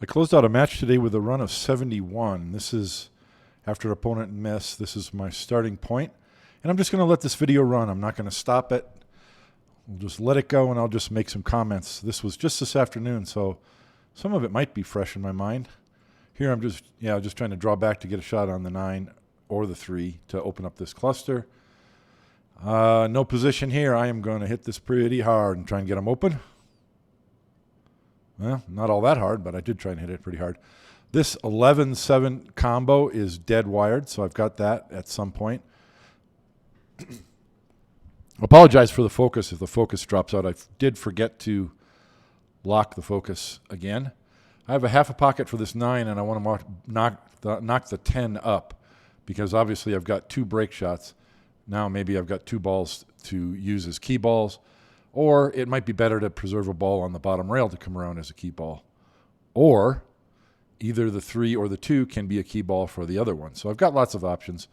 I closed out a match today with a run of 71. This is after an opponent miss. This is my starting point. And I'm just going to let this video run. I'm not going to stop it. We'll just let it go and I'll just make some comments. This was just this afternoon, so some of it might be fresh in my mind. Here I'm just trying to draw back to get a shot on the 9 or the 3 to open up this cluster. No position here. I am going to hit this pretty hard and try and get them open. Well, not all that hard, but I did try and hit it pretty hard. This 11-7 combo is dead wired, so I've got that at some point. Apologize for the focus if the focus drops out. I did forget to lock the focus again. I have a half a pocket for this 9, and I want to knock the 10 up because obviously I've got 2 break shots. Now maybe I've got 2 balls to use as key balls, or it might be better to preserve a ball on the bottom rail to come around as a key ball. Or either the 3 or the 2 can be a key ball for the other one. So I've got lots of options.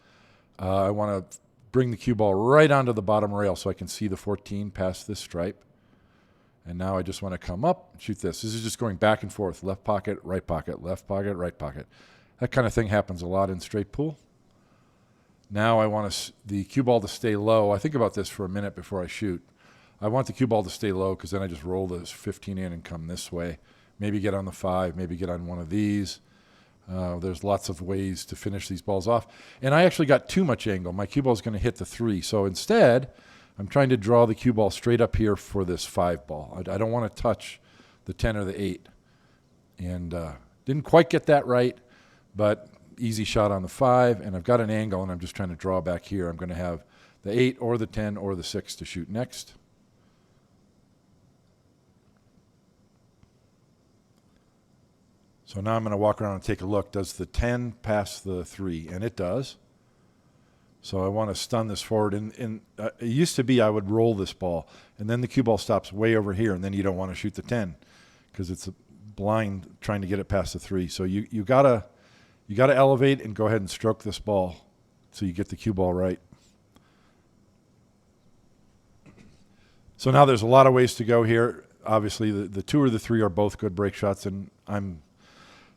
I want to bring the cue ball right onto the bottom rail so I can see the 14 past this stripe. And now I just want to come up and shoot this. This is just going back and forth, left pocket, right pocket, left pocket, right pocket. That kind of thing happens a lot in straight pool. Now I want the cue ball to stay low. I think about this for a minute before I shoot. I want the cue ball to stay low because then I just roll this 15 in and come this way. Maybe get on the 5, maybe get on one of these. There's lots of ways to finish these balls off. And I actually got too much angle. My cue ball is going to hit the 3. So instead, I'm trying to draw the cue ball straight up here for this 5 ball. I don't want to touch the 10 or the 8. And didn't quite get that right, but easy shot on the 5. And I've got an angle, and I'm just trying to draw back here. I'm going to have the 8 or the 10 or the 6 to shoot next. So now I'm going to walk around and take a look. Does the 10 pass the 3? And it does. So I want to stun this forward. And it used to be I would roll this ball, and then the cue ball stops way over here, and then you don't want to shoot the 10 because it's blind trying to get it past the 3. So you gotta elevate and go ahead and stroke this ball so you get the cue ball right. So now there's a lot of ways to go here. Obviously, the 2 or the 3 are both good break shots, and I'm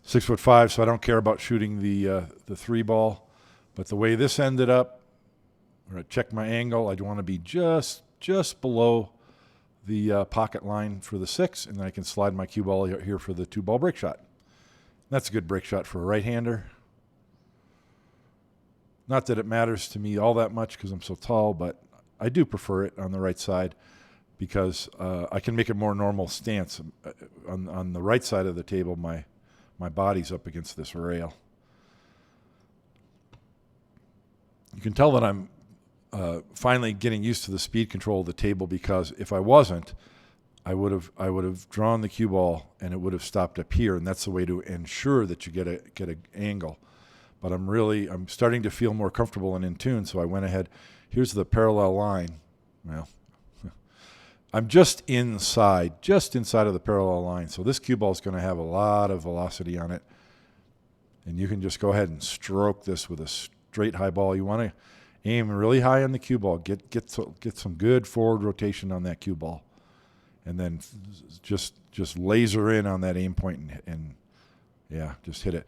6'5", so I don't care about shooting the 3 ball. But the way this ended up, I'm going to check my angle. I want to be just below the pocket line for the 6, and then I can slide my cue ball here for the 2 ball break shot. That's a good break shot for a right-hander. Not that it matters to me all that much because I'm so tall, but I do prefer it on the right side because I can make a more normal stance. On the right side of the table, my body's up against this rail. You can tell that I'm finally getting used to the speed control of the table because if I wasn't, I would have drawn the cue ball and it would have stopped up here, and that's the way to ensure that you get an angle. But I'm starting to feel more comfortable and in tune, so I went ahead. Here's the parallel line. Well, I'm just inside of the parallel line. So this cue ball is going to have a lot of velocity on it. And you can just go ahead and stroke this with a straight high ball. You want to aim really high on the cue ball. Get some good forward rotation on that cue ball. And then just laser in on that aim point and yeah, just hit it.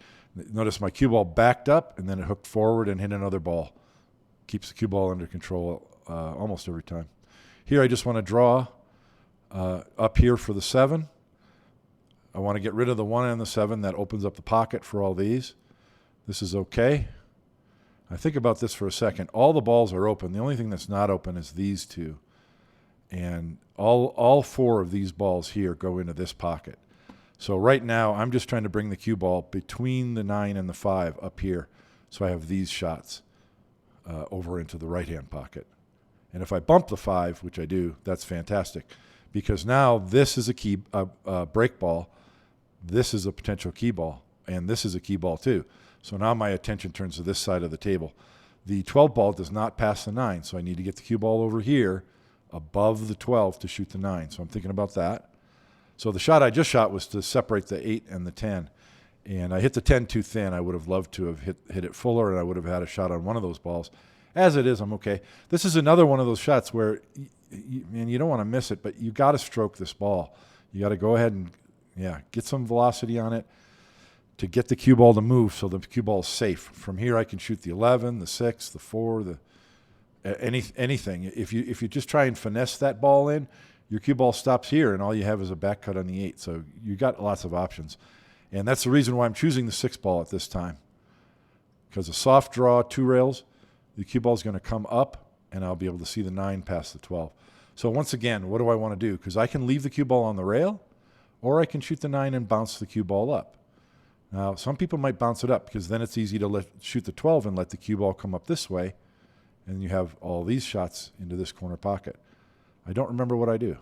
Notice my cue ball backed up and then it hooked forward and hit another ball. Keeps the cue ball under control almost every time. Here I just want to draw up here for the 7. I want to get rid of the 1 and the 7. That opens up the pocket for all these. This is okay. I think about this for a second. All the balls are open. The only thing that's not open is these 2. And all 4 of these balls here go into this pocket. So right now I'm just trying to bring the cue ball between the 9 and the 5 up here. So I have these shots over into the right-hand pocket. And if I bump the 5, which I do, that's fantastic. Because now this is a break ball. This is a potential key ball. And this is a key ball too. So now my attention turns to this side of the table. The 12 ball does not pass the 9. So I need to get the cue ball over here above the 12 to shoot the 9. So I'm thinking about that. So the shot I just shot was to separate the 8 and the 10. And I hit the 10 too thin. I would have loved to have hit it fuller, and I would have had a shot on one of those balls. As it is, I'm okay. This is another one of those shots where, you don't want to miss it, but you got to stroke this ball. You got to go ahead and, get some velocity on it. to get the cue ball to move so the cue ball is safe. From here, I can shoot the 11, the 6, the 4, anything. If you just try and finesse that ball in, your cue ball stops here, and all you have is a back cut on the 8. So you got lots of options. And that's the reason why I'm choosing the 6 ball at this time. Because a soft draw, 2 rails, the cue ball is going to come up, and I'll be able to see the 9 past the 12. So once again, what do I want to do? Because I can leave the cue ball on the rail, or I can shoot the 9 and bounce the cue ball up. Now, some people might bounce it up because then it's easy to shoot the 12 and let the cue ball come up this way, and you have all these shots into this corner pocket. I don't remember what I do.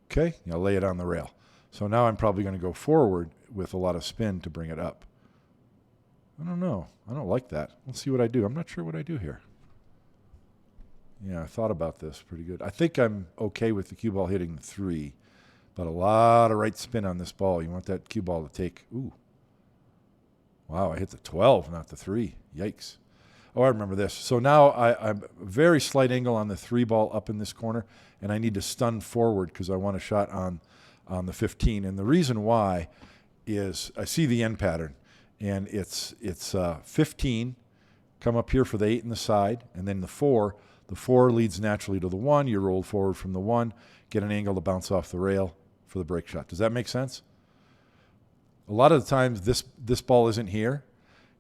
Okay, I'll lay it on the rail. So now I'm probably going to go forward with a lot of spin to bring it up. I don't know. I don't like that. Let's see what I do. I'm not sure what I do here. Yeah, I thought about this pretty good. I think I'm okay with the cue ball hitting the 3, but a lot of right spin on this ball. You want that cue ball to take, ooh. Wow, I hit the 12, not the 3. Yikes. Oh, I remember this. So now I'm a very slight angle on the 3 ball up in this corner, and I need to stun forward because I want a shot on the 15. And the reason why is I see the end pattern, and it's 15, come up here for the 8 in the side, and then the 4. The 4 leads naturally to the 1. You roll forward from the 1, get an angle to bounce off the rail for the break shot. Does that make sense? A lot of the times this ball isn't here,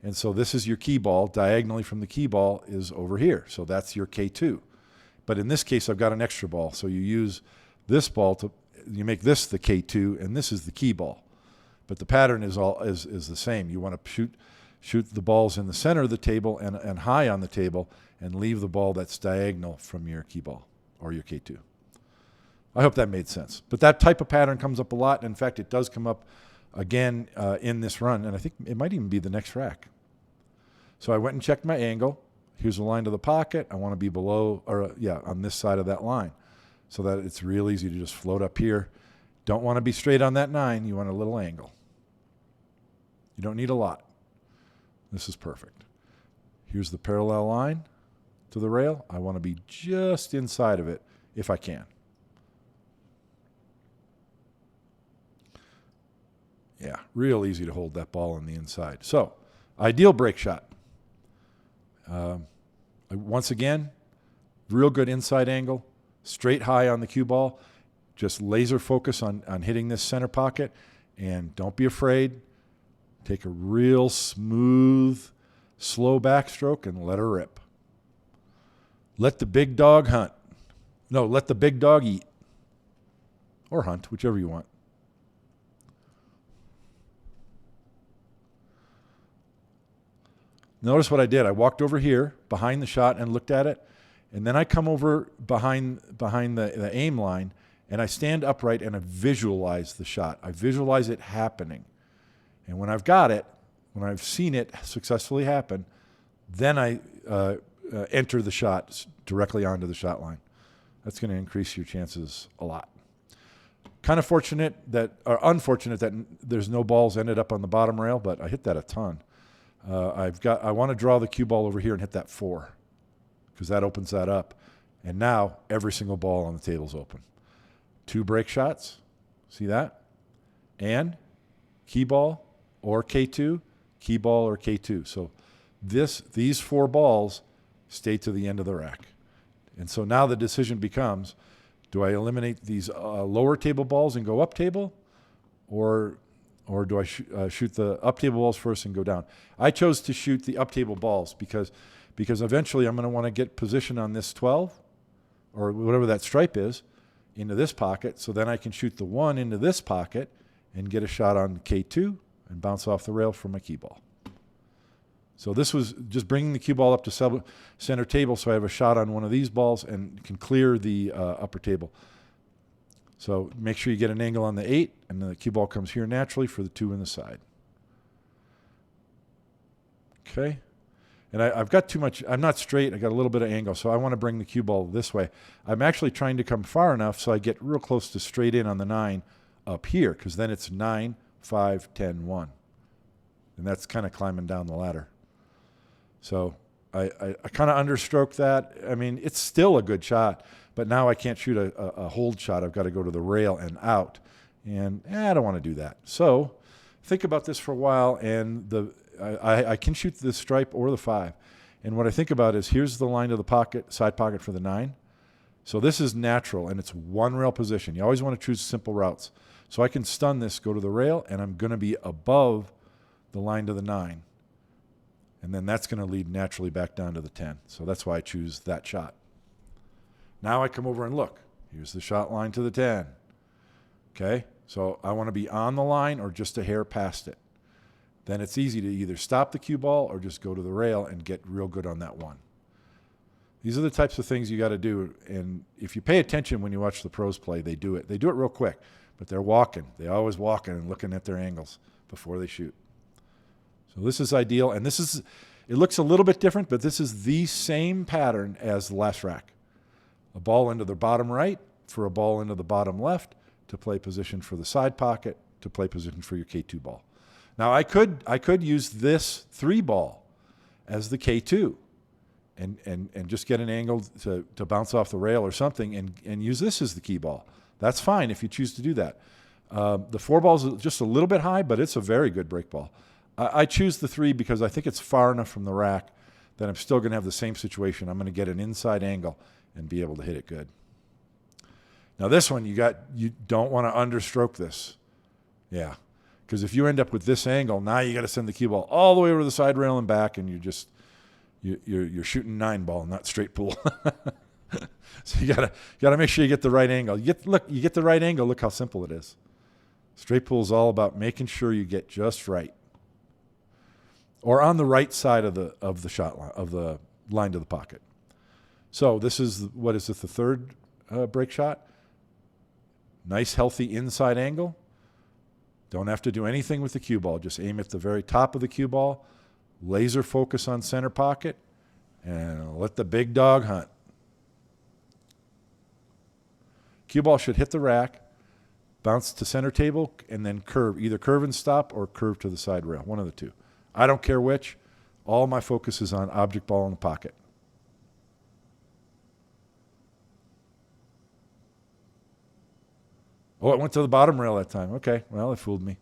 and so this is your key ball. Diagonally from the key ball is over here, so that's your K2. But in this case, I've got an extra ball, so you use this ball you make this the K2, and this is the key ball. But the pattern is the same. You want to shoot the balls in the center of the table and high on the table, and leave the ball that's diagonal from your key ball or your K2. I hope that made sense. But that type of pattern comes up a lot. In fact, it does come up again in this run, and I think it might even be the next rack. So I went and checked my angle. Here's the line to the pocket. I want to be below, on this side of that line so that it's real easy to just float up here. Don't want to be straight on that 9. You want a little angle. You don't need a lot. This is perfect. Here's the parallel line to the rail. I want to be just inside of it if I can. Yeah, real easy to hold that ball on the inside. So, ideal break shot. Once again, real good inside angle, straight high on the cue ball. Just laser focus on hitting this center pocket, and don't be afraid. Take a real smooth, slow backstroke and let her rip. Let the big dog hunt. No, let the big dog eat. Or hunt, whichever you want. Notice what I did. I walked over here behind the shot and looked at it, and then I come over behind the aim line, and I stand upright and I visualize the shot. I visualize it happening. And when I've got it, when I've seen it successfully happen, then I enter the shot directly onto the shot line. That's going to increase your chances a lot. Kind of unfortunate that there's no balls ended up on the bottom rail, but I hit that a ton. I want to draw the cue ball over here and hit that 4 because that opens that up. And now every single ball on the table is open. 2 break shots. See that? And key ball or K2, key ball or K2. So these 4 balls stay to the end of the rack. And so now the decision becomes, do I eliminate these lower table balls and go up table, or do I shoot the up table balls first and go down? I chose to shoot the up table balls because eventually I'm going to want to get position on this 12 or whatever that stripe is into this pocket, so then I can shoot the 1 into this pocket and get a shot on K2 and bounce off the rail for my key ball. So this was just bringing the cue ball up to center table so I have a shot on one of these balls and can clear the upper table. So make sure you get an angle on the 8, and the cue ball comes here naturally for the 2 in the side. Okay. And I've got too much. I'm not straight. I got a little bit of angle, so I want to bring the cue ball this way. I'm actually trying to come far enough so I get real close to straight in on the 9 up here, because then it's 9, 5, 10, 1. And that's kind of climbing down the ladder. So I kind of understroked that. I mean, it's still a good shot, but now I can't shoot a hold shot. I've got to go to the rail and out. And I don't want to do that. So think about this for a while, and I can shoot the stripe or the 5. And what I think about is here's the line to the pocket, side pocket for the 9. So this is natural, and it's one rail position. You always want to choose simple routes. So I can stun this, go to the rail, and I'm going to be above the line to the 9. And then that's going to lead naturally back down to the 10. So that's why I choose that shot. Now I come over and look. Here's the shot line to the 10. Okay? So I want to be on the line or just a hair past it. Then it's easy to either stop the cue ball or just go to the rail and get real good on that 1. These are the types of things you got to do. And if you pay attention when you watch the pros play, they do it. They do it real quick, but they're walking. They always walking and looking at their angles before they shoot. So this is ideal. And it looks a little bit different, but this is the same pattern as the last rack. A ball into the bottom right for a ball into the bottom left to play position for the side pocket to play position for your K2 ball. Now I could use this 3 ball as the K2 and just get an angle to bounce off the rail or something and use this as the key ball. That's fine if you choose to do that. The 4 ball is just a little bit high, but it's a very good break ball. I choose the 3 because I think it's far enough from the rack that I'm still going to have the same situation. I'm going to get an inside angle and be able to hit it good. Now this one, you don't want to understroke this. Yeah, because if you end up with this angle, now you got to send the cue ball all the way over the side rail and back, and you're shooting 9 ball, not straight pool. So you gotta make sure you get the right angle. You get the right angle. Look how simple it is. Straight pool is all about making sure you get just right, or on the right side of the shot line, of the line to the pocket. So this is the third break shot. Nice healthy inside angle. Don't have to do anything with the cue ball. Just aim at the very top of the cue ball. Laser focus on center pocket, and let the big dog hunt. Cue ball should hit the rack, bounce to center table, and then curve. Either curve and stop or curve to the side rail. One of the two. I don't care which. All my focus is on object ball in the pocket. Oh, it went to the bottom rail that time. Okay, well, it fooled me.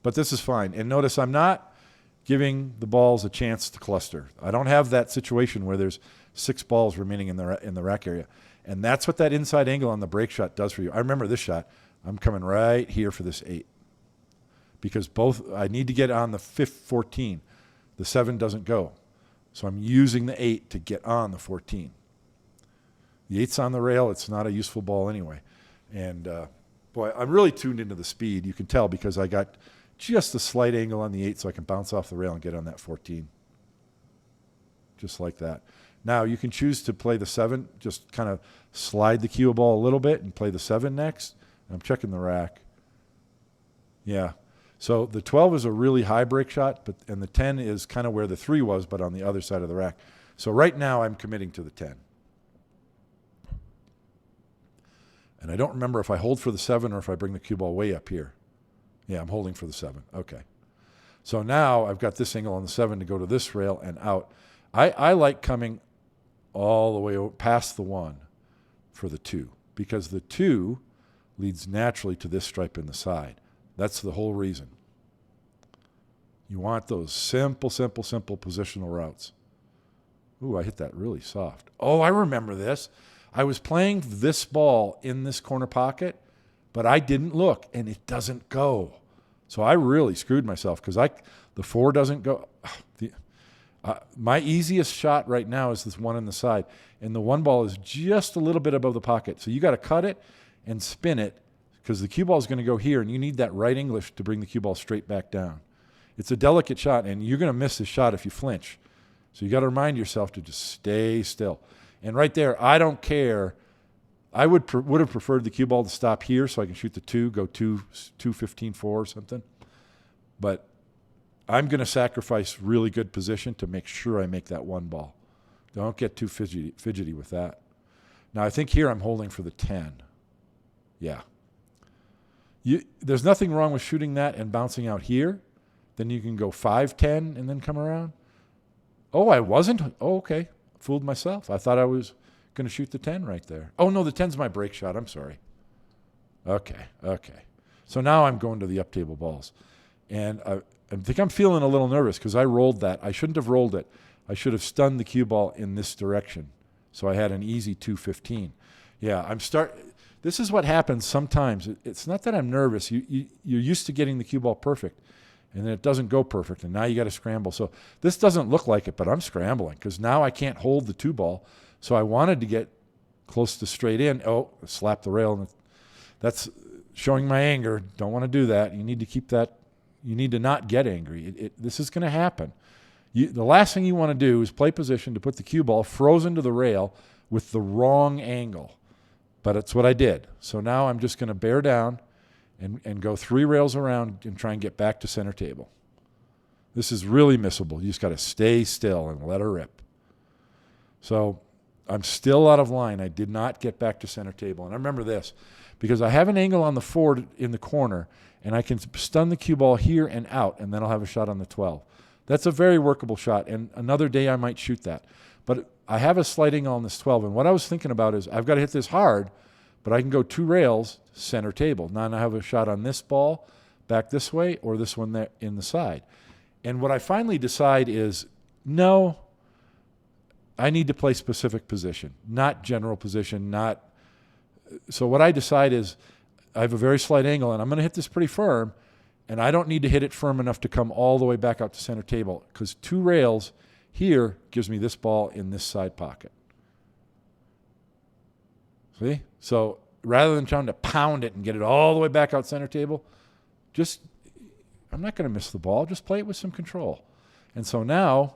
But this is fine. And notice I'm not giving the balls a chance to cluster. I don't have that situation where there's 6 balls remaining in the rack area. And that's what that inside angle on the break shot does for you. I remember this shot. I'm coming right here for this 8. Because I need to get on the 14. The 7 doesn't go. So I'm using the 8 to get on the 14. The 8's on the rail. It's not a useful ball anyway. And boy, I'm really tuned into the speed. You can tell because I got just a slight angle on the 8 so I can bounce off the rail and get on that 14. Just like that. Now you can choose to play the 7, just kind of slide the cue ball a little bit and play the 7 next. And I'm checking the rack. Yeah. So the 12 is a really high break shot, and the 10 is kind of where the 3 was, but on the other side of the rack. So right now I'm committing to the 10. And I don't remember if I hold for the 7 or if I bring the cue ball way up here. Yeah, I'm holding for the 7. Okay. So now I've got this angle on the 7 to go to this rail and out. I like coming all the way past the 1 for the 2 because the 2 leads naturally to this stripe in the side. That's the whole reason. You want those simple positional routes. Ooh, I hit that really soft. Oh, I remember this. I was playing this ball in this corner pocket, but I didn't look, and it doesn't go. So I really screwed myself because the 4 doesn't go. My easiest shot right now is this one on the side, and the 1 ball is just a little bit above the pocket. So you got to cut it and spin it because the cue ball is going to go here, and you need that right English to bring the cue ball straight back down. It's a delicate shot, and you're going to miss this shot if you flinch. So you got to remind yourself to just stay still. And right there, I don't care. I would have preferred the cue ball to stop here so I can shoot the 2, go 2-15-4 or something. But I'm going to sacrifice really good position to make sure I make that 1 ball. Don't get too fidgety with that. Now, I think here I'm holding for the 10. Yeah. There's nothing wrong with shooting that and bouncing out here. Then you can go 5-10 and then come around. Oh, I wasn't? Oh, okay. Fooled myself. I thought I was going to shoot the 10 right there. Oh, no, the 10's my break shot. I'm sorry. Okay. So now I'm going to the up table balls. And I think I'm feeling a little nervous because I rolled that. I shouldn't have rolled it. I should have stunned the cue ball in this direction. So I had an easy 215. Yeah, this is what happens sometimes. It's not that I'm nervous. You're used to getting the cue ball perfect, and then it doesn't go perfect, and now you got to scramble. So this doesn't look like it, but I'm scrambling because now I can't hold the 2-ball. So I wanted to get close to straight in. Oh, slap the rail. And that's showing my anger. Don't want to do that. You need to keep that. You need to not get angry. This is going to happen. The last thing you want to do is play position to put the cue ball frozen to the rail with the wrong angle. But it's what I did. So now I'm just going to bear down and go 3 rails around and try and get back to center table. This is really missable. You just got to stay still and let her rip. So I'm still out of line. I did not get back to center table. And I remember this because I have an angle on the 4 in the corner, and I can stun the cue ball here and out, and then I'll have a shot on the 12. That's a very workable shot, and another day I might shoot that. But I have a slight angle on this 12, and what I was thinking about is I've got to hit this hard, but I can go 2 rails, center table. Now I have a shot on this ball back this way or this one there in the side. And what I finally decide is, no, I need to play specific position, not general position, So what I decide is I have a very slight angle, and I'm going to hit this pretty firm, and I don't need to hit it firm enough to come all the way back out to center table because 2 rails here gives me this ball in this side pocket. See? So rather than trying to pound it and get it all the way back out center table, I'm not going to miss the ball. Just play it with some control. And so now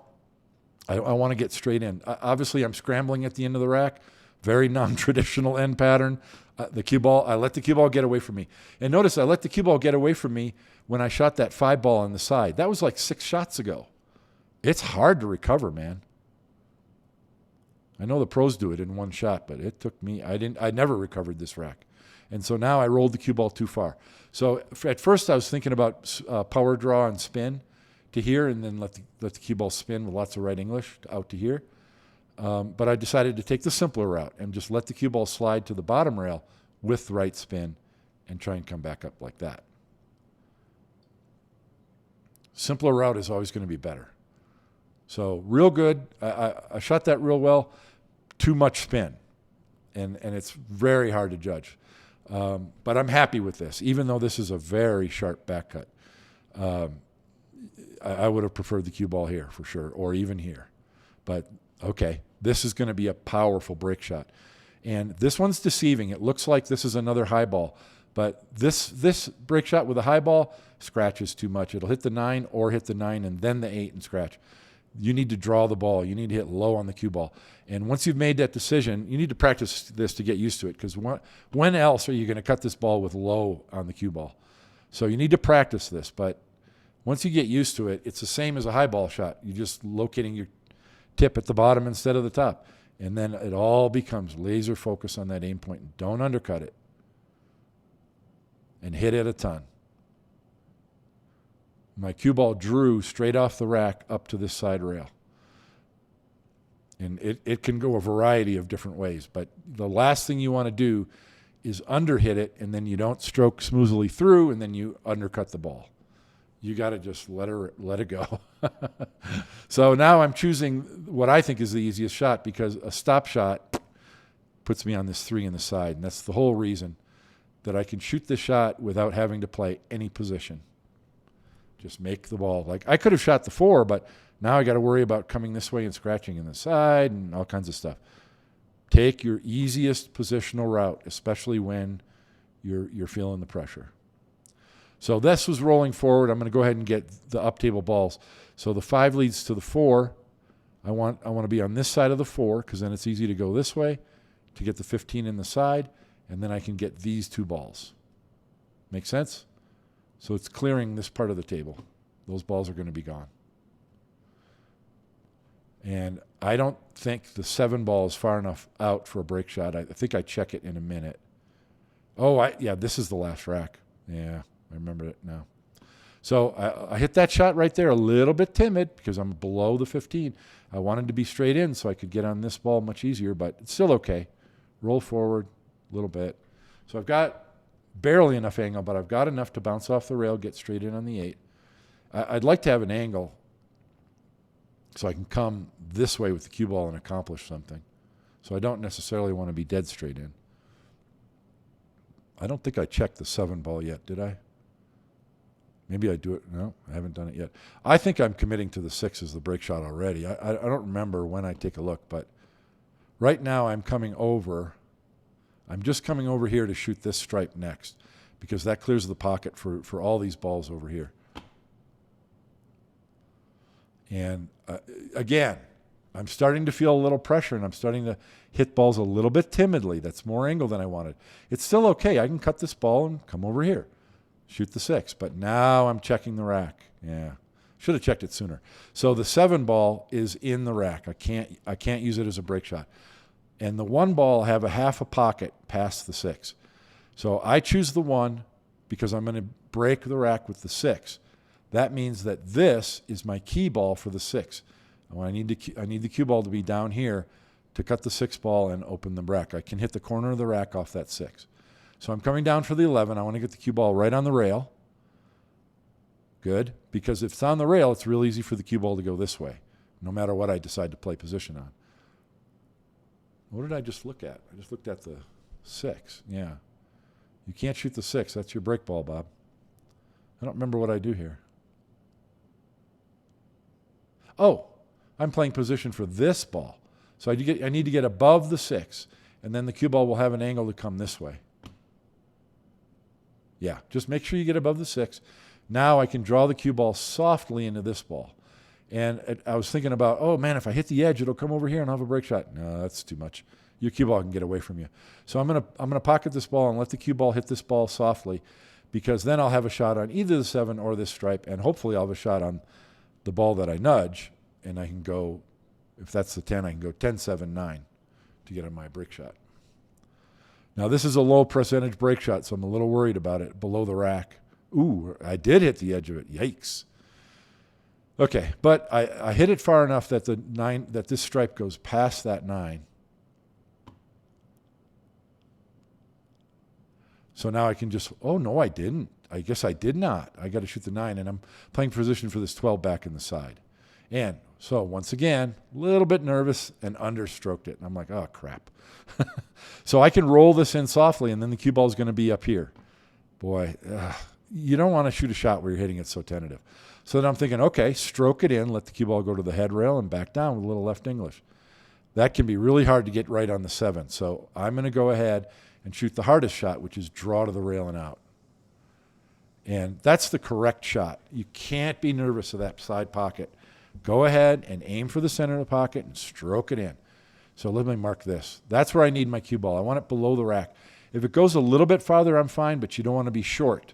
I want to get straight in. Obviously, I'm scrambling at the end of the rack. Very non-traditional end pattern. I let the cue ball get away from me. And notice I let the cue ball get away from me when I shot that 5-ball on the side. That was like 6 shots ago. It's hard to recover, man. I know the pros do it in 1 shot, but it took me. I never recovered this rack. And so now I rolled the cue ball too far. So at first I was thinking about power draw and spin to here, and then let the cue ball spin with lots of right English out to here. But I decided to take the simpler route and just let the cue ball slide to the bottom rail with right spin and try and come back up like that. Simpler route is always going to be better. So real good. I shot that real well. Too much spin, and it's very hard to judge. But I'm happy with this, even though this is a very sharp back cut. I would have preferred the cue ball here for sure, or even here. But okay, this is going to be a powerful break shot. And this one's deceiving. It looks like this is another high ball, but this break shot with a high ball scratches too much. It'll hit the 9 or hit the 9 and then the 8 and scratch. You need to draw the ball. You need to hit low on the cue ball. And once you've made that decision, you need to practice this to get used to it, because when else are you going to cut this ball with low on the cue ball? So you need to practice this. But once you get used to it, it's the same as a high ball shot. You're just locating your tip at the bottom instead of the top. And then it all becomes laser focus on that aim point. Don't undercut it. And hit it a ton. My cue ball drew straight off the rack up to this side rail. And it can go a variety of different ways. But the last thing you want to do is underhit it, and then you don't stroke smoothly through, and then you undercut the ball. You got to just let it go. So now I'm choosing what I think is the easiest shot, because a stop shot puts me on this 3 in the side. And that's the whole reason that I can shoot this shot without having to play any position. Just make the ball. Like, I could have shot the 4, but now I got to worry about coming this way and scratching in the side and all kinds of stuff. Take your easiest positional route, especially when you're feeling the pressure. So this was rolling forward. I'm going to go ahead and get the up table balls. So the 5 leads to the 4. I want to be on this side of the 4, because then it's easy to go this way to get the 15 in the side, and then I can get these 2 balls. Make sense? So it's clearing this part of the table. Those balls are going to be gone. And I don't think the 7 ball is far enough out for a break shot. I think I check it in a minute. Oh, this is the last rack. Yeah, I remember it now. So I hit that shot right there, a little bit timid because I'm below the 15. I wanted to be straight in so I could get on this ball much easier, but it's still okay. Roll forward a little bit. So I've got barely enough angle, but I've got enough to bounce off the rail, get straight in on the 8. I'd like to have an angle so I can come this way with the cue ball and accomplish something. So I don't necessarily want to be dead straight in. I don't think I checked the 7 ball yet, did I? Maybe I do it. No, I haven't done it yet. I think I'm committing to the 6 as the break shot already. I don't remember when I take a look, but right now I'm coming over. I'm just coming over here to shoot this stripe next because that clears the pocket for all these balls over here. And again, I'm starting to feel a little pressure, and I'm starting to hit balls a little bit timidly. That's more angle than I wanted. It's still okay. I can cut this ball and come over here, shoot the 6. But now I'm checking the rack. Yeah, should have checked it sooner. So the 7 ball is in the rack. I can't use it as a break shot. And the 1 ball I have a half a pocket past the 6. So I choose the 1 because I'm going to break the rack with the 6. That means that this is my key ball for the 6. I need the cue ball to be down here to cut the 6 ball and open the rack. I can hit the corner of the rack off that 6. So I'm coming down for the 11. I want to get the cue ball right on the rail. Good, because if it's on the rail, it's real easy for the cue ball to go this way, no matter what I decide to play position on. What did I just look at? I just looked at the 6. Yeah. You can't shoot the 6. That's your break ball, Bob. I don't remember what I do here. Oh, I'm playing position for this ball. So I need to get above the 6, and then the cue ball will have an angle to come this way. Yeah, just make sure you get above the 6. Now I can draw the cue ball softly into this ball. And I was thinking about, oh, man, if I hit the edge, it'll come over here and I'll have a break shot. No, that's too much. Your cue ball can get away from you. So I'm gonna pocket this ball and let the cue ball hit this ball softly, because then I'll have a shot on either the 7 or this stripe, and hopefully I'll have a shot on the ball that I nudge, and I can go, if that's the 10, I can go 10, 7, 9 to get on my break shot. Now, this is a low percentage break shot, so I'm a little worried about it below the rack. Ooh, I did hit the edge of it. Yikes. Okay, but I hit it far enough that that this stripe goes past that 9. So now I can just, oh, no, I didn't. I guess I did not. I got to shoot the 9, and I'm playing position for this 12 back in the side. And so once again, a little bit nervous and understroked it. And I'm like, oh, crap. So I can roll this in softly, and then the cue ball is going to be up here. Boy, you don't want to shoot a shot where you're hitting it so tentative. So then I'm thinking, okay, stroke it in, let the cue ball go to the head rail and back down with a little left English. That can be really hard to get right on the 7. So I'm going to go ahead and shoot the hardest shot, which is draw to the rail and out. And that's the correct shot. You can't be nervous of that side pocket. Go ahead and aim for the center of the pocket and stroke it in. So let me mark this. That's where I need my cue ball. I want it below the rack. If it goes a little bit farther, I'm fine, but you don't want to be short.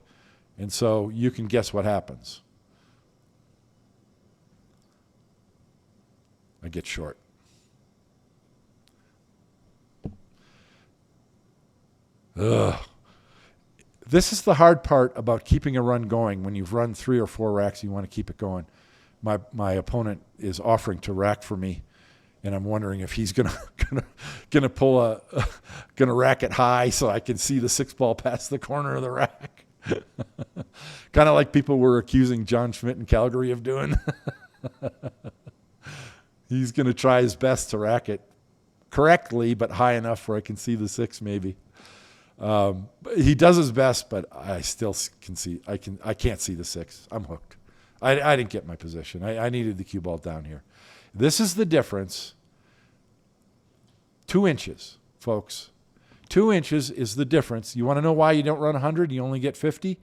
And so you can guess what happens. I get short. Ugh. This is the hard part about keeping a run going. When you've run 3 or 4 racks, you want to keep it going. My opponent is offering to rack for me, and I'm wondering if he's gonna rack it high so I can see the 6 ball past the corner of the rack. Kind of like people were accusing John Schmidt in Calgary of doing. He's gonna try his best to rack it correctly, but high enough where I can see the 6 maybe. He does his best, but I still can see. I can't see the 6. I'm hooked. I didn't get my position. I needed the cue ball down here. This is the difference. 2 inches, folks. 2 inches is the difference. You want to know why you don't run 100? You only get 50?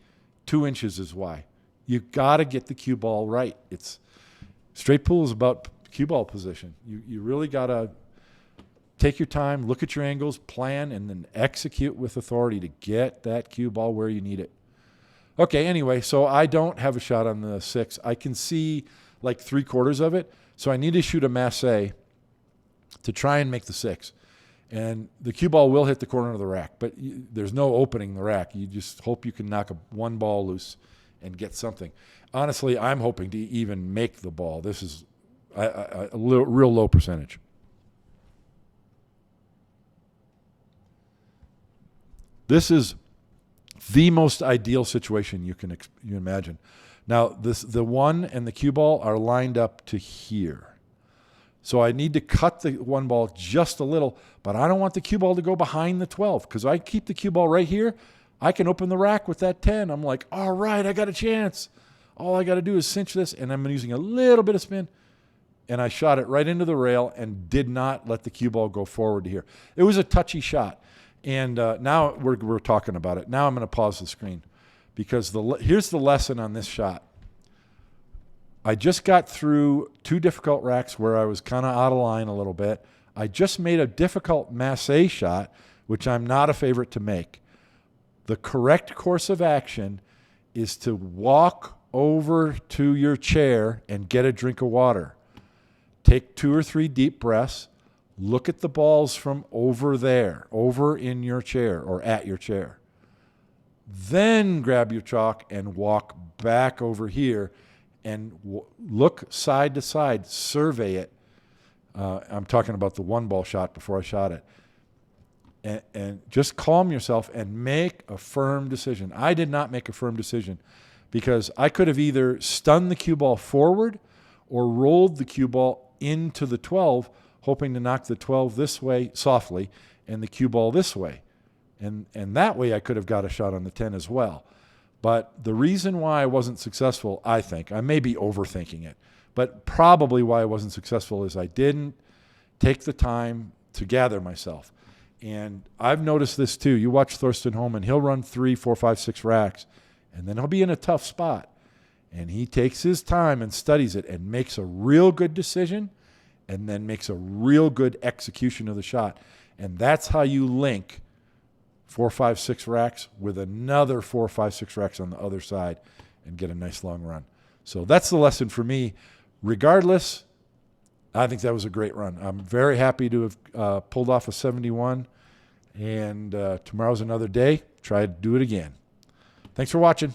2 inches is why. You got to get the cue ball right. Straight pool is about cue ball position. You really got to take your time, look at your angles, plan, and then execute with authority to get that cue ball where you need it. Okay, anyway, so I don't have a shot on the 6. I can see like 3/4 of it, so I need to shoot a masse to try and make the 6. And the cue ball will hit the corner of the rack, but there's no opening the rack. You just hope you can knock one ball loose and get something. Honestly, I'm hoping to even make the ball. This is a real low percentage. This is the most ideal situation you can you imagine. Now, the 1 and the cue ball are lined up to here. So I need to cut the 1 ball just a little, but I don't want the cue ball to go behind the 12 because I keep the cue ball right here. I can open the rack with that 10. I'm like, all right, I got a chance. All I got to do is cinch this, and I'm using a little bit of spin. And I shot it right into the rail and did not let the cue ball go forward to here. It was a touchy shot. And now we're talking about it. Now I'm going to pause the screen because here's the lesson on this shot. I just got through 2 difficult racks where I was kind of out of line a little bit. I just made a difficult masse shot, which I'm not a favorite to make. The correct course of action is to walk over to your chair and get a drink of water. Take 2 or 3 deep breaths. Look at the balls from over there, over in your chair or at your chair. Then grab your chalk and walk back over here and look side to side, survey it. I'm talking about the 1 ball shot before I shot it. And just calm yourself and make a firm decision. I did not make a firm decision because I could have either stunned the cue ball forward or rolled the cue ball into the 12, hoping to knock the 12 this way softly and the cue ball this way. And that way I could have got a shot on the 10 as well. But the reason why I wasn't successful, I think, I may be overthinking it, but probably why I wasn't successful is I didn't take the time to gather myself. And I've noticed this too. You watch Thorsten Hohmann, he'll run 3, 4, 5, 6 racks, and then he'll be in a tough spot. And he takes his time and studies it and makes a real good decision and then makes a real good execution of the shot. And that's how you link 4, 5, 6 racks with another 4, 5, 6 racks on the other side and get a nice long run. So that's the lesson for me. Regardless, I think that was a great run. I'm very happy to have pulled off a 71. And tomorrow's another day. Try to do it again. Thanks for watching.